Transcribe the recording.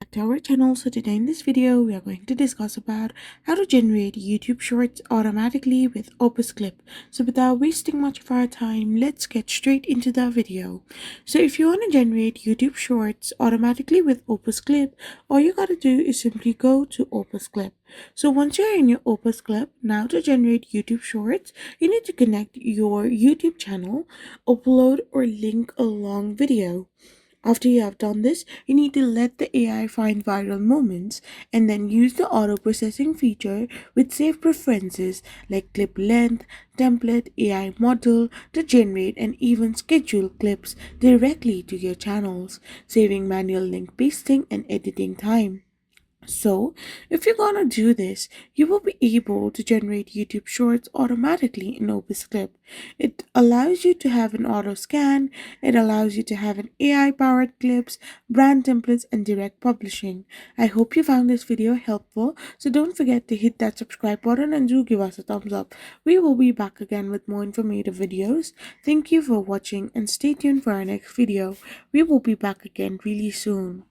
back to our channel. So today in this video we are going to discuss about how to generate YouTube shorts automatically with Opus Clip. So without wasting much of our time, let's get straight into the video. So if you want to generate YouTube shorts automatically with Opus Clip, all you gotta do is simply go to Opus Clip. So once you're in your Opus Clip, now to generate YouTube shorts, you need to connect your YouTube channel, upload or link a long video. After you have done this, you need to let the AI find viral moments and then use the auto processing feature with saved preferences like clip length, template, AI model to generate and even schedule clips directly to your channels, saving manual link pasting and editing time. So, if you're gonna do this, you will be able to generate YouTube Shorts automatically in Opus Clip. It allows you to have an auto scan, it allows you to have an AI powered clips, brand templates, and direct publishing. I hope you found this video helpful, so don't forget to hit that subscribe button and do give us a thumbs up. We will be back again with more informative videos. Thank you for watching and stay tuned for our next video. We will be back again really soon.